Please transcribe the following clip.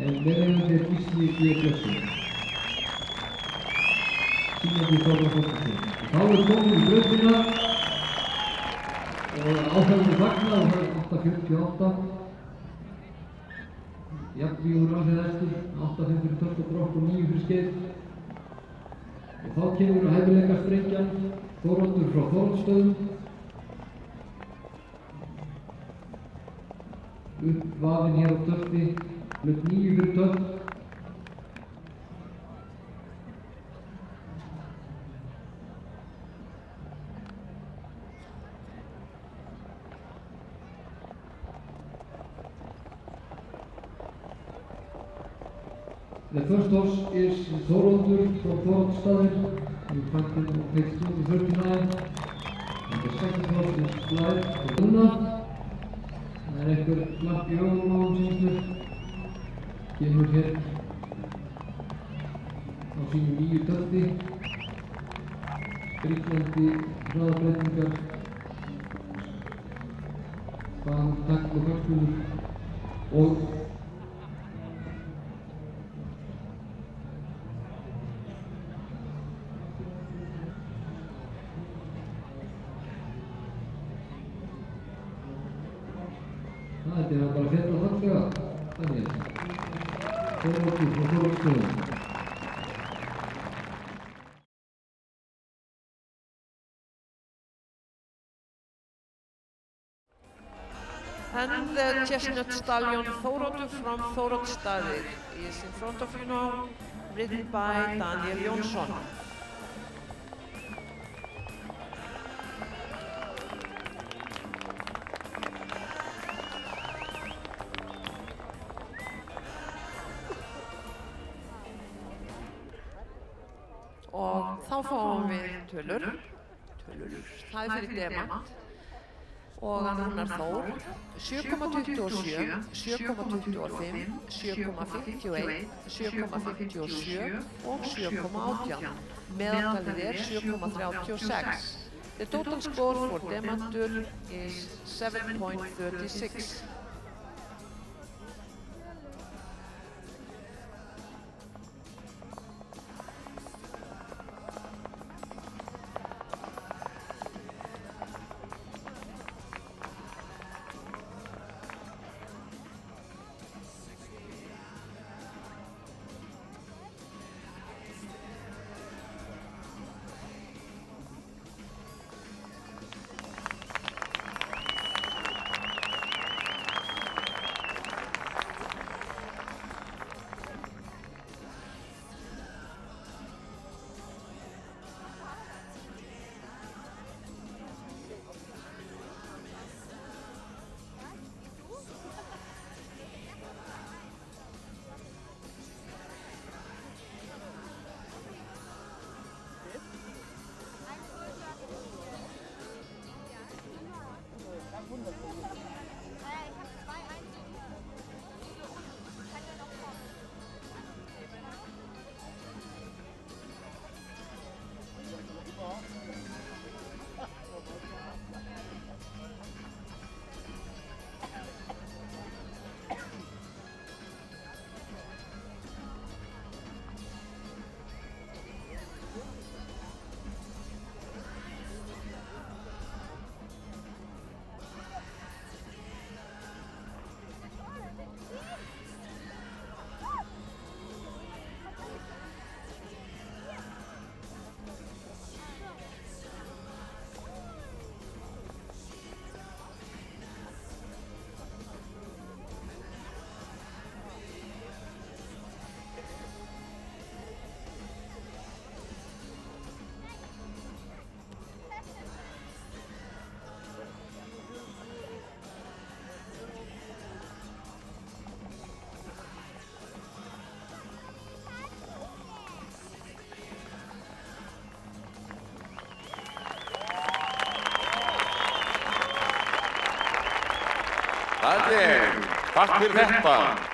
en meðeigandi er Gísli G. Björnsson. Sýnandi Þórðar Þorsteinsson. Þá er komið í brautina og áhengið fagnað og það er 8:48. Jafnvígur alveg eftir, 8:5 fyrir tört og brott og 9 fyrir skeið. Og þá kemur hæfileikastrengjan Þóroddur frá Þóroddstöðum. Uppvafinn hér á törti, hlut 9 fyrir tört. The first horse is Þóroddur from Þóroddsstaðir, in pattern of page 239. And the second horse is Blær from Unna. Það er einhver klapp í augunum á hann síðan. Kemur hér á sínum 9 tölti. Skrýtlandi hraðabreytingar. Hvaðan tagl og högskulur og þetta er bara fett og fallega, þannig. Þóroddur frá Þóroddstöðum. And the chestnut stallion Þóroddur from Þóroddsstaðir is in front of you now, ridden by Daniel Jónsson. Og þá fáum við tölur, það er fyrir Demant og Rúnar Þór, 7,27, 7,25, 7,51, 7,57 og 7,18. Meðaltalið er 7,36. The total score for Demantur is 7.36. Það er, takk fyrir þetta.